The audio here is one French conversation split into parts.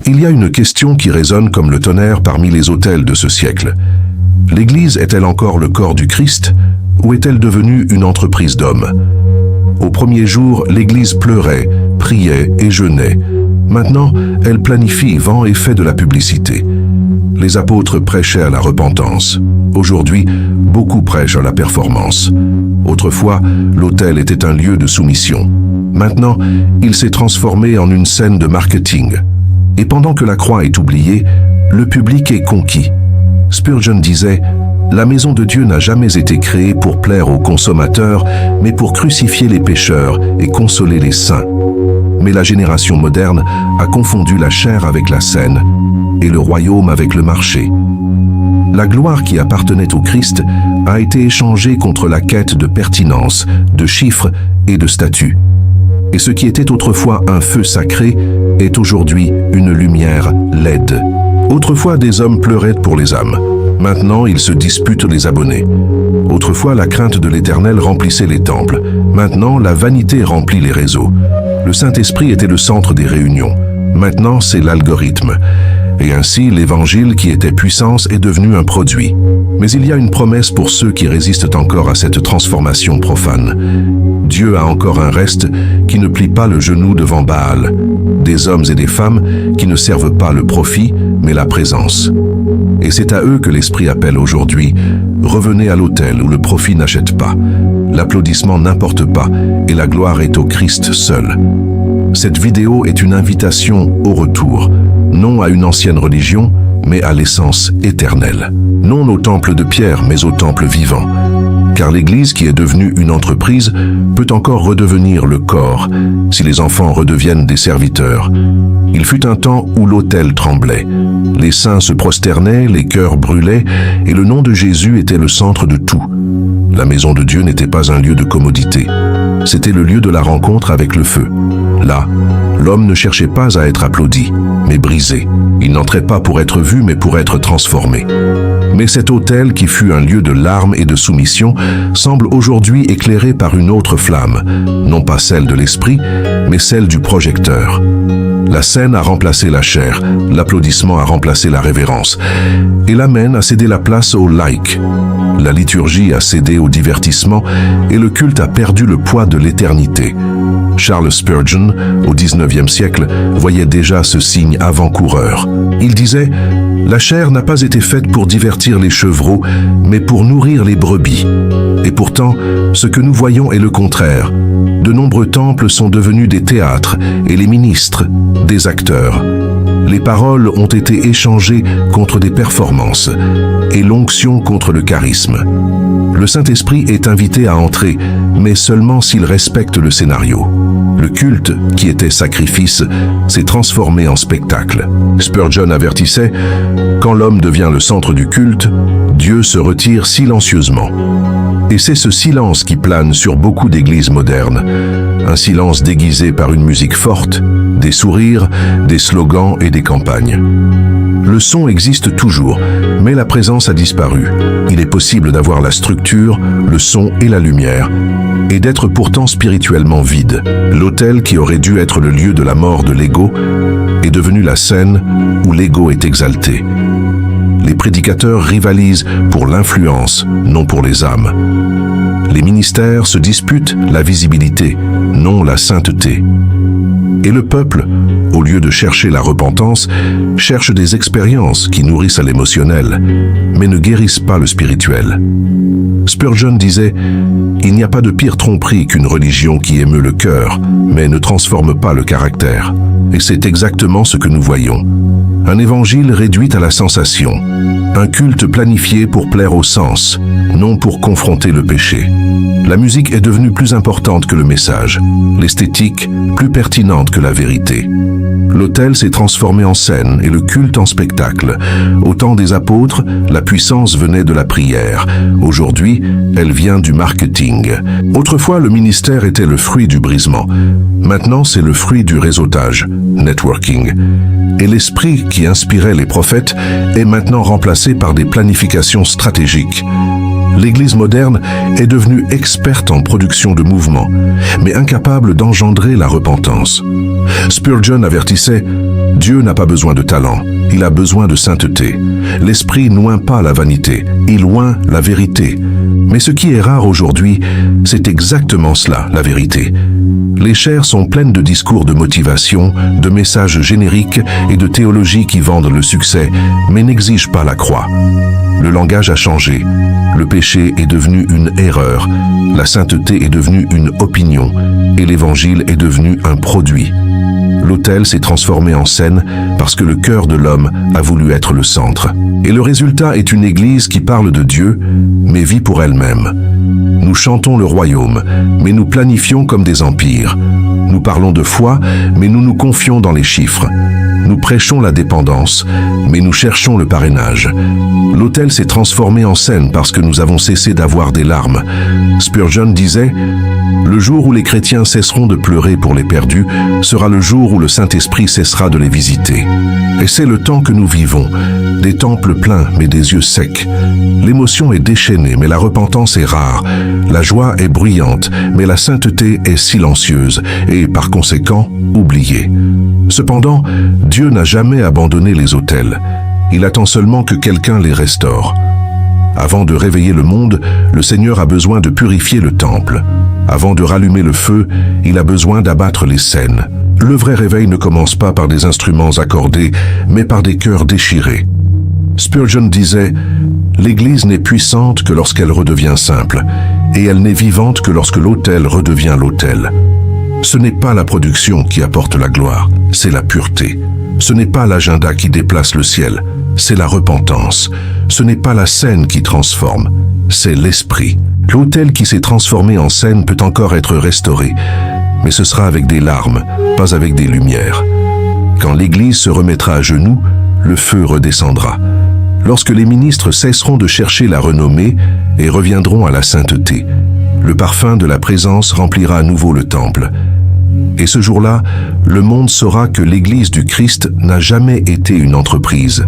Il y a une question qui résonne comme le tonnerre parmi les autels de ce siècle. L'Église est-elle encore le corps du Christ ou est-elle devenue une entreprise d'hommes? Au premier jour, l'Église pleurait, priait et jeûnait. Maintenant, elle planifie, vend et fait de la publicité. Les apôtres prêchaient à la repentance. Aujourd'hui, beaucoup prêchent à la performance. Autrefois, l'autel était un lieu de soumission. Maintenant, il s'est transformé en une scène de marketing. Et pendant que la croix est oubliée, le public est conquis. Spurgeon disait « La maison de Dieu n'a jamais été créée pour plaire aux consommateurs, mais pour crucifier les pécheurs et consoler les saints. » Mais la génération moderne a confondu la chair avec la scène et le royaume avec le marché. La gloire qui appartenait au Christ a été échangée contre la quête de pertinence, de chiffres et de statut. Et ce qui était autrefois un feu sacré est aujourd'hui une lumière laide. Autrefois, des hommes pleuraient pour les âmes. Maintenant, ils se disputent les abonnés. Autrefois, la crainte de l'Éternel remplissait les temples. Maintenant, la vanité remplit les réseaux. Le Saint-Esprit était le centre des réunions. Maintenant, c'est l'algorithme. Et ainsi, l'Évangile qui était puissance est devenu un produit. Mais il y a une promesse pour ceux qui résistent encore à cette transformation profane. Dieu a encore un reste qui ne plie pas le genou devant Baal. Des hommes et des femmes qui ne servent pas le profit, mais la présence. Et c'est à eux que l'Esprit appelle aujourd'hui. Revenez à l'autel où le profit n'achète pas. L'applaudissement n'importe pas et la gloire est au Christ seul. Cette vidéo est une invitation au retour, non à une ancienne religion, mais à l'essence éternelle. Non au temple de pierre, mais au temple vivant. Car l'Église, qui est devenue une entreprise, peut encore redevenir le corps, si les enfants redeviennent des serviteurs. Il fut un temps où l'autel tremblait. Les saints se prosternaient, les cœurs brûlaient, et le nom de Jésus était le centre de tout. La maison de Dieu n'était pas un lieu de commodité. C'était le lieu de la rencontre avec le feu. Là, l'homme ne cherchait pas à être applaudi, mais brisé. Il n'entrait pas pour être vu, mais pour être transformé. Mais cet autel, qui fut un lieu de larmes et de soumission, semble aujourd'hui éclairé par une autre flamme, non pas celle de l'esprit, mais celle du projecteur. La scène a remplacé la chair, l'applaudissement a remplacé la révérence, et l'amen a cédé la place au like. La liturgie a cédé au divertissement, et le culte a perdu le poids de l'éternité. Charles Spurgeon, au XIXe siècle, voyait déjà ce signe avant-coureur. Il disait « La chair n'a pas été faite pour divertir les chevreaux, mais pour nourrir les brebis. » Et pourtant, ce que nous voyons est le contraire. De nombreux temples sont devenus des théâtres et les ministres, des acteurs. Les paroles ont été échangées contre des performances et l'onction contre le charisme. Le Saint-Esprit est invité à entrer, mais seulement s'il respecte le scénario. Le culte, qui était sacrifice, s'est transformé en spectacle. Spurgeon avertissait « Quand l'homme devient le centre du culte, Dieu se retire silencieusement. » Et c'est ce silence qui plane sur beaucoup d'églises modernes. Un silence déguisé par une musique forte, des sourires, des slogans et des campagnes. Le son existe toujours, mais la présence a disparu. Il est possible d'avoir la structure, le son et la lumière, et d'être pourtant spirituellement vide. L'autel qui aurait dû être le lieu de la mort de l'ego est devenu la scène où l'ego est exalté. Les prédicateurs rivalisent pour l'influence, non pour les âmes. Les ministères se disputent la visibilité, non la sainteté. Et le peuple, au lieu de chercher la repentance, cherche des expériences qui nourrissent à l'émotionnel, mais ne guérissent pas le spirituel. Spurgeon disait « Il n'y a pas de pire tromperie qu'une religion qui émeut le cœur, mais ne transforme pas le caractère. » Et c'est exactement ce que nous voyons. Un évangile réduit à la sensation, un culte planifié pour plaire au sens, non pour confronter le péché. La musique est devenue plus importante que le message, l'esthétique plus pertinente que la vérité. L'autel s'est transformé en scène et le culte en spectacle. Au temps des apôtres, la puissance venait de la prière. Aujourd'hui, elle vient du marketing. Autrefois, le ministère était le fruit du brisement. Maintenant, c'est le fruit du réseautage, networking. Et l'esprit qui inspirait les prophètes est maintenant remplacé par des planifications stratégiques. L'Église moderne est devenue experte en production de mouvements, mais incapable d'engendrer la repentance. Spurgeon avertissait « Dieu n'a pas besoin de talent, il a besoin de sainteté. L'esprit n'oint pas la vanité, il oint la vérité. » Mais ce qui est rare aujourd'hui, c'est exactement cela, la vérité. Les chairs sont pleines de discours de motivation, de messages génériques et de théologie qui vendent le succès, mais n'exigent pas la croix. Le langage a changé. Le péché est devenu une erreur. La sainteté est devenue une opinion. Et l'évangile est devenu un produit. L'autel s'est transformé en scène parce que le cœur de l'homme a voulu être le centre. Et le résultat est une église qui parle de Dieu, mais vit pour elle-même. Nous chantons le royaume, mais nous planifions comme des empires. Nous parlons de foi, mais nous nous confions dans les chiffres. Nous prêchons la dépendance, mais nous cherchons le parrainage. L'autel s'est transformé en scène parce que nous avons cessé d'avoir des larmes. Spurgeon disait « Le jour où les chrétiens cesseront de pleurer pour les perdus sera le jour où le Saint-Esprit cessera de les visiter. » Et c'est le temps que nous vivons, des temples pleins mais des yeux secs. L'émotion est déchaînée mais la repentance est rare. La joie est bruyante mais la sainteté est silencieuse et par conséquent oubliée. Cependant, Dieu n'a jamais abandonné les autels. Il attend seulement que quelqu'un les restaure. Avant de réveiller le monde, le Seigneur a besoin de purifier le temple. Avant de rallumer le feu, il a besoin d'abattre les scènes. Le vrai réveil ne commence pas par des instruments accordés, mais par des cœurs déchirés. Spurgeon disait « L'Église n'est puissante que lorsqu'elle redevient simple, et elle n'est vivante que lorsque l'autel redevient l'autel. » Ce n'est pas la production qui apporte la gloire, c'est la pureté. Ce n'est pas l'agenda qui déplace le ciel, c'est la repentance. Ce n'est pas la scène qui transforme, c'est l'esprit. L'autel qui s'est transformé en scène peut encore être restauré, mais ce sera avec des larmes, pas avec des lumières. Quand l'Église se remettra à genoux, le feu redescendra. Lorsque les ministres cesseront de chercher la renommée et reviendront à la sainteté, le parfum de la présence remplira à nouveau le temple. Et ce jour-là, le monde saura que l'Église du Christ n'a jamais été une entreprise.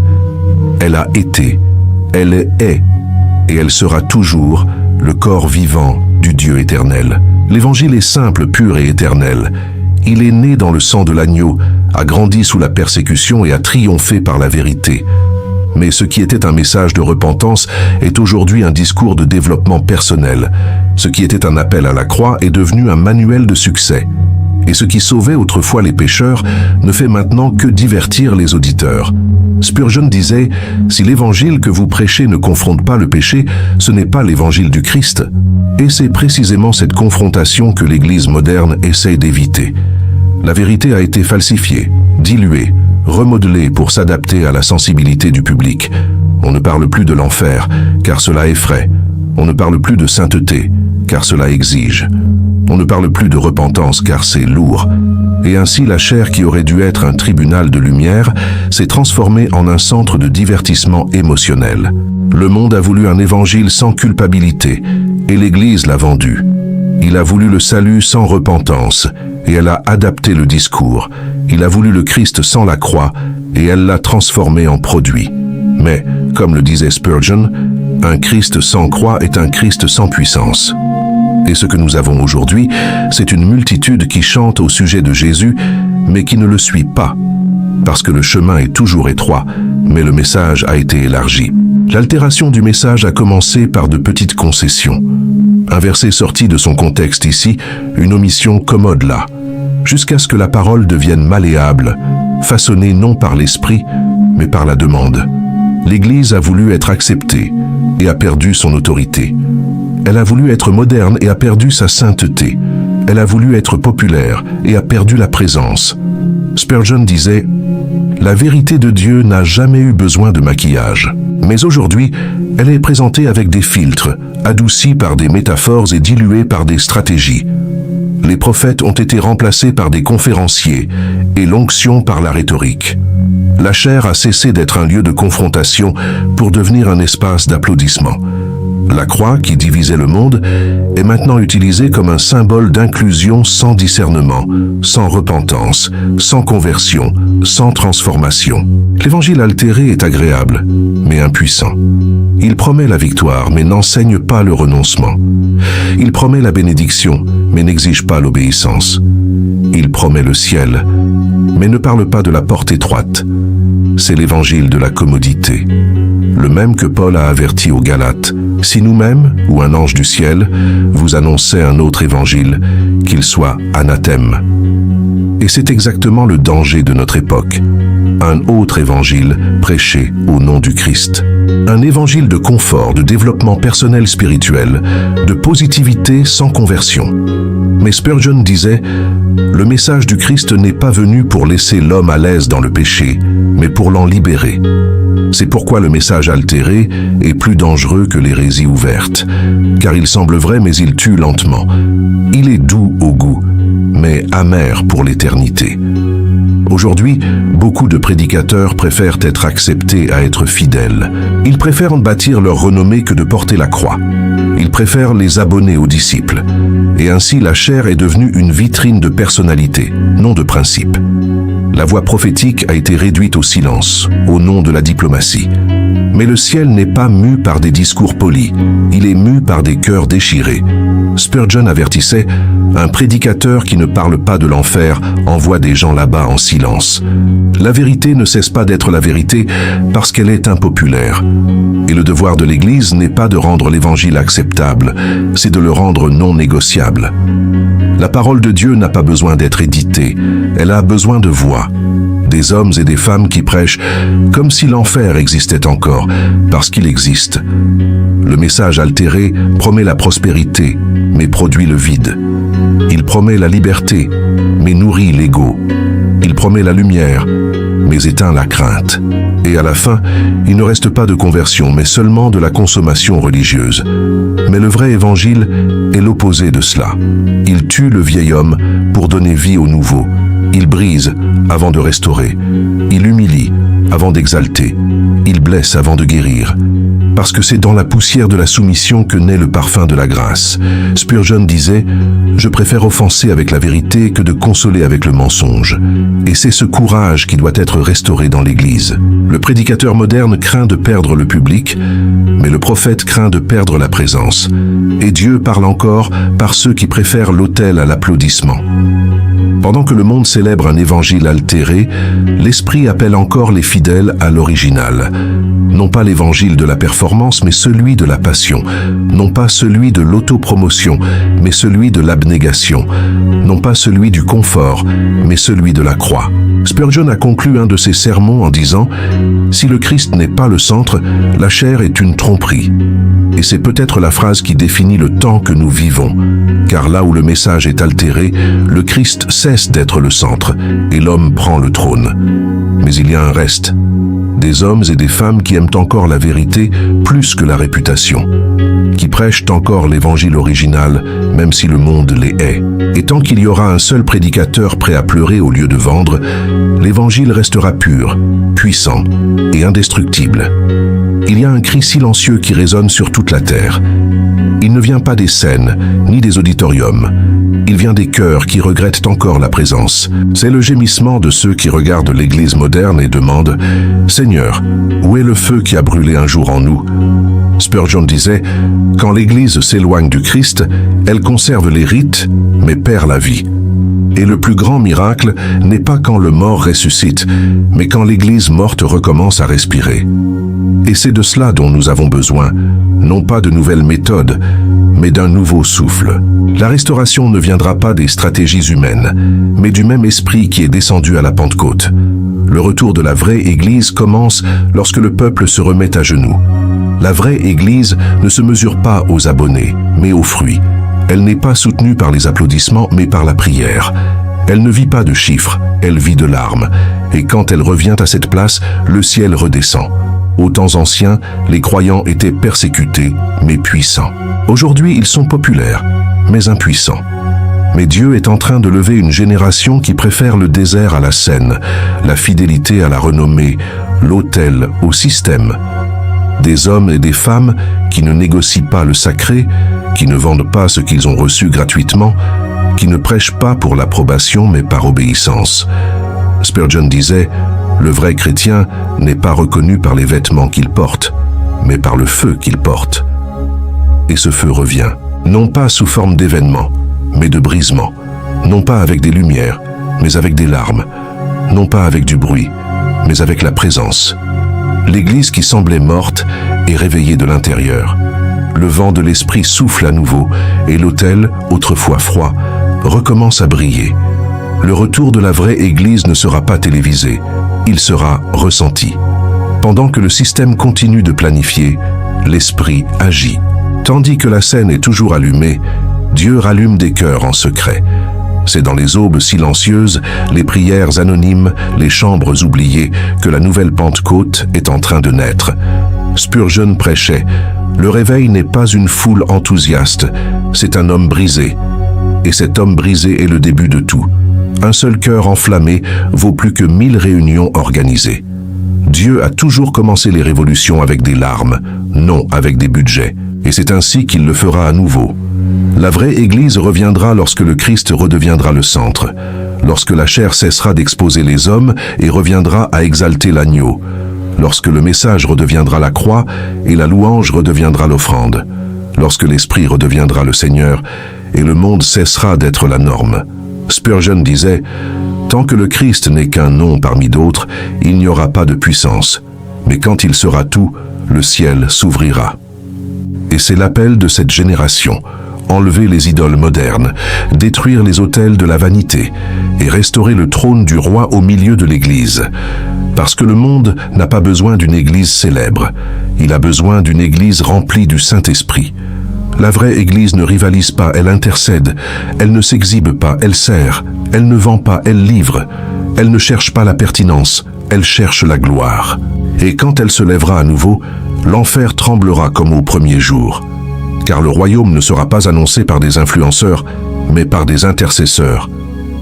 Elle a été, elle est, et elle sera toujours le corps vivant du Dieu éternel. L'Évangile est simple, pur et éternel. Il est né dans le sang de l'agneau, a grandi sous la persécution et a triomphé par la vérité. Mais ce qui était un message de repentance est aujourd'hui un discours de développement personnel. Ce qui était un appel à la croix est devenu un manuel de succès. Et ce qui sauvait autrefois les pécheurs ne fait maintenant que divertir les auditeurs. Spurgeon disait « Si l'évangile que vous prêchez ne confronte pas le péché, ce n'est pas l'évangile du Christ. » Et c'est précisément cette confrontation que l'Église moderne essaye d'éviter. La vérité a été falsifiée, diluée, remodelée pour s'adapter à la sensibilité du public. On ne parle plus de l'enfer, car cela effraie. On ne parle plus de sainteté, car cela exige. On ne parle plus de repentance, car c'est lourd. Et ainsi, la chair qui aurait dû être un tribunal de lumière s'est transformée en un centre de divertissement émotionnel. Le monde a voulu un évangile sans culpabilité, et l'Église l'a vendu. Il a voulu le salut sans repentance, et elle a adapté le discours. Il a voulu le Christ sans la croix, et elle l'a transformé en produit. Mais, comme le disait Spurgeon, un Christ sans croix est un Christ sans puissance. Et ce que nous avons aujourd'hui, c'est une multitude qui chante au sujet de Jésus, mais qui ne le suit pas, parce que le chemin est toujours étroit, mais le message a été élargi. L'altération du message a commencé par de petites concessions. Un verset sorti de son contexte ici, une omission commode là, jusqu'à ce que la parole devienne malléable, façonnée non par l'esprit, mais par la demande. L'Église a voulu être acceptée et a perdu son autorité. Elle a voulu être moderne et a perdu sa sainteté. Elle a voulu être populaire et a perdu la présence. Spurgeon disait « La vérité de Dieu n'a jamais eu besoin de maquillage. Mais aujourd'hui, elle est présentée avec des filtres, adoucie par des métaphores et diluée par des stratégies. Les prophètes ont été remplacés par des conférenciers et l'onction par la rhétorique. La chair a cessé d'être un lieu de confrontation pour devenir un espace d'applaudissement. La croix, qui divisait le monde, est maintenant utilisée comme un symbole d'inclusion sans discernement, sans repentance, sans conversion, sans transformation. L'évangile altéré est agréable, mais impuissant. Il promet la victoire, mais n'enseigne pas le renoncement. Il promet la bénédiction, mais n'exige pas l'obéissance. Il promet le ciel, mais ne parle pas de la porte étroite. C'est l'évangile de la commodité. Le même que Paul a averti aux Galates. Si nous-mêmes, ou un ange du ciel, vous annonçait un autre évangile, qu'il soit anathème. Et c'est exactement le danger de notre époque. Un autre évangile prêché au nom du Christ. Un évangile de confort, de développement personnel spirituel, de positivité sans conversion. Mais Spurgeon disait, le message du Christ n'est pas venu pour laisser l'homme à l'aise dans le péché, mais pour l'en libérer. C'est pourquoi le message altéré est plus dangereux que l'hérésie ouverte, car il semble vrai mais il tue lentement. Il est doux au goût, mais amer pour l'éternité. Aujourd'hui, beaucoup de prédicateurs préfèrent être acceptés à être fidèles. Ils préfèrent bâtir leur renommée que de porter la croix. Ils préfèrent les abonnés aux disciples. Et ainsi, la chair est devenue une vitrine de personnalité, non de principe. La voix prophétique a été réduite au silence, au nom de la diplomatie. Mais le ciel n'est pas mu par des discours polis, il est mu par des cœurs déchirés. Spurgeon avertissait, un prédicateur qui ne parle pas de l'enfer envoie des gens là-bas en silence. La vérité ne cesse pas d'être la vérité parce qu'elle est impopulaire. Et le devoir de l'Église n'est pas de rendre l'Évangile acceptable, c'est de le rendre non négociable. La parole de Dieu n'a pas besoin d'être éditée, elle a besoin de voix. Des hommes et des femmes qui prêchent comme si l'enfer existait encore, parce qu'il existe. Le message altéré promet la prospérité, mais produit le vide. Il promet la liberté, mais nourrit l'ego. Il promet la lumière, mais éteint la crainte. Et à la fin, il ne reste pas de conversion, mais seulement de la consommation religieuse. Mais le vrai évangile est l'opposé de cela. Il tue le vieil homme pour donner vie au nouveau. Il brise avant de restaurer. Il humilie avant d'exalter. Il blesse avant de guérir. Parce que c'est dans la poussière de la soumission que naît le parfum de la grâce. Spurgeon disait « Je préfère offenser avec la vérité que de consoler avec le mensonge. » Et c'est ce courage qui doit être restauré dans l'Église. Le prédicateur moderne craint de perdre le public, mais le prophète craint de perdre la présence. Et Dieu parle encore par ceux qui préfèrent l'autel à l'applaudissement. Pendant que le monde célèbre un évangile altéré, l'Esprit appelle encore les fidèles à l'original. Non pas l'évangile de la performance, mais celui de la passion. Non pas celui de l'autopromotion, mais celui de l'abnégation. Non pas celui du confort, mais celui de la croix. Spurgeon a conclu un de ses sermons en disant « Si le Christ n'est pas le centre, la chair est une tromperie. » Et c'est peut-être la phrase qui définit le temps que nous vivons. Car là où le message est altéré, le Christ cesse d'être le centre et l'homme prend le trône. Mais il y a un reste. Des hommes et des femmes qui aiment encore la vérité plus que la réputation, qui prêchent encore l'évangile original, même si le monde les hait. Et tant qu'il y aura un seul prédicateur prêt à pleurer au lieu de vendre, l'évangile restera pur, puissant et indestructible. Il y a un cri silencieux qui résonne sur toute la terre. Il ne vient pas des scènes, ni des auditoriums. Il vient des cœurs qui regrettent encore la présence. C'est le gémissement de ceux qui regardent l'Église moderne et demandent « Seigneur, où est le feu qui a brûlé un jour en nous ?» Spurgeon disait « Quand l'Église s'éloigne du Christ, elle conserve les rites, mais perd la vie. » Et le plus grand miracle n'est pas quand le mort ressuscite, mais quand l'Église morte recommence à respirer. Et c'est de cela dont nous avons besoin, non pas de nouvelles méthodes, mais d'un nouveau souffle. La restauration ne viendra pas des stratégies humaines, mais du même esprit qui est descendu à la Pentecôte. Le retour de la vraie Église commence lorsque le peuple se remet à genoux. La vraie Église ne se mesure pas aux abonnés, mais aux fruits. Elle n'est pas soutenue par les applaudissements, mais par la prière. Elle ne vit pas de chiffres, elle vit de larmes. Et quand elle revient à cette place, le ciel redescend. Aux temps anciens, les croyants étaient persécutés, mais puissants. Aujourd'hui, ils sont populaires, mais impuissants. Mais Dieu est en train de lever une génération qui préfère le désert à la scène, la fidélité à la renommée, l'autel au système. des hommes et des femmes qui ne négocient pas le sacré, qui ne vendent pas ce qu'ils ont reçu gratuitement, qui ne prêchent pas pour l'approbation mais par obéissance. Spurgeon disait, « Le vrai chrétien n'est pas reconnu par les vêtements qu'il porte, mais par le feu qu'il porte. » Et ce feu revient, non pas sous forme d'événements, mais de brisements, non pas avec des lumières, mais avec des larmes, non pas avec du bruit, mais avec la présence. L'Église qui semblait morte est réveillée de l'intérieur. Le vent de l'Esprit souffle à nouveau et l'autel, autrefois froid, recommence à briller. Le retour de la vraie Église ne sera pas télévisé, il sera ressenti. Pendant que le système continue de planifier, l'Esprit agit. Tandis que la scène est toujours allumée, Dieu rallume des cœurs en secret. C'est dans les aubes silencieuses, les prières anonymes, les chambres oubliées, que la nouvelle Pentecôte est en train de naître. Spurgeon prêchait, « Le réveil n'est pas une foule enthousiaste, c'est un homme brisé. Et cet homme brisé est le début de tout. Un seul cœur enflammé vaut plus que 1000 réunions organisées. » Dieu a toujours commencé les révolutions avec des larmes, non avec des budgets, et c'est ainsi qu'il le fera à nouveau. La vraie Église reviendra lorsque le Christ redeviendra le centre, lorsque la chair cessera d'exposer les hommes et reviendra à exalter l'agneau, lorsque le message redeviendra la croix et la louange redeviendra l'offrande, lorsque l'Esprit redeviendra le Seigneur et le monde cessera d'être la norme. Spurgeon disait, « Tant que le Christ n'est qu'un nom parmi d'autres, il n'y aura pas de puissance, mais quand il sera tout, le ciel s'ouvrira. » Et c'est l'appel de cette génération, enlever les idoles modernes, détruire les autels de la vanité et restaurer le trône du roi au milieu de l'Église. Parce que le monde n'a pas besoin d'une Église célèbre, il a besoin d'une Église remplie du Saint-Esprit. La vraie Église ne rivalise pas, elle intercède, elle ne s'exhibe pas, elle sert, elle ne vend pas, elle livre, elle ne cherche pas la pertinence, elle cherche la gloire. Et quand elle se lèvera à nouveau, l'enfer tremblera comme au premier jour. Car le royaume ne sera pas annoncé par des influenceurs, mais par des intercesseurs.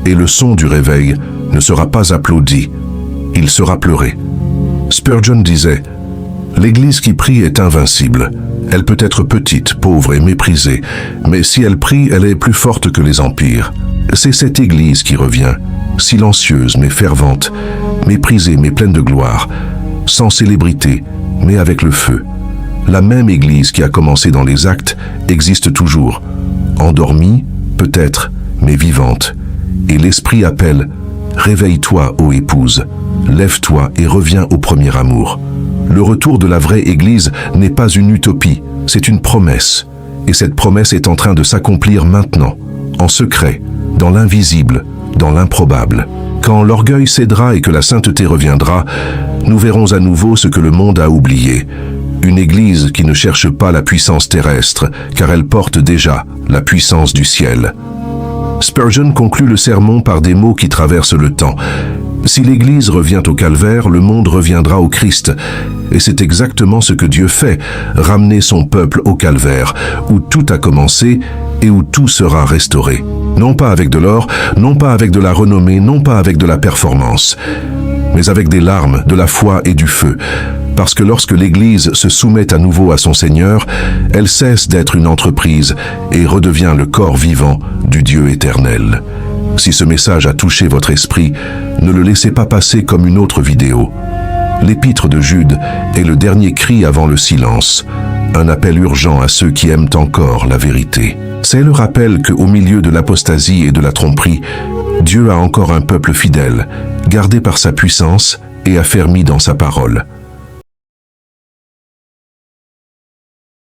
Et le son du réveil ne sera pas applaudi, il sera pleuré. Spurgeon disait, « L'Église qui prie est invincible. Elle peut être petite, pauvre et méprisée, mais si elle prie, elle est plus forte que les empires. C'est cette Église qui revient, silencieuse mais fervente, méprisée mais pleine de gloire, sans célébrité, mais avec le feu. La même Église qui a commencé dans les actes existe toujours, endormie, peut-être, mais vivante. Et l'Esprit appelle, « Réveille-toi, ô épouse, lève-toi et reviens au premier amour. » Le retour de la vraie Église n'est pas une utopie, c'est une promesse. Et cette promesse est en train de s'accomplir maintenant, en secret, dans l'invisible, dans l'improbable. Quand l'orgueil cédera et que la sainteté reviendra, nous verrons à nouveau ce que le monde a oublié. Une Église qui ne cherche pas la puissance terrestre, car elle porte déjà la puissance du ciel. Spurgeon conclut le sermon par des mots qui traversent le temps. Si l'Église revient au calvaire, le monde reviendra au Christ. Et c'est exactement ce que Dieu fait, ramener son peuple au calvaire, où tout a commencé et où tout sera restauré. Non pas avec de l'or, non pas avec de la renommée, non pas avec de la performance, mais avec des larmes, de la foi et du feu. Parce que lorsque l'Église se soumet à nouveau à son Seigneur, elle cesse d'être une entreprise et redevient le corps vivant du Dieu éternel. Si ce message a touché votre esprit, ne le laissez pas passer comme une autre vidéo. L'épître de Jude est le dernier cri avant le silence, un appel urgent à ceux qui aiment encore la vérité. C'est le rappel qu'au milieu de l'apostasie et de la tromperie, Dieu a encore un peuple fidèle, gardé par sa puissance et affermi dans sa parole.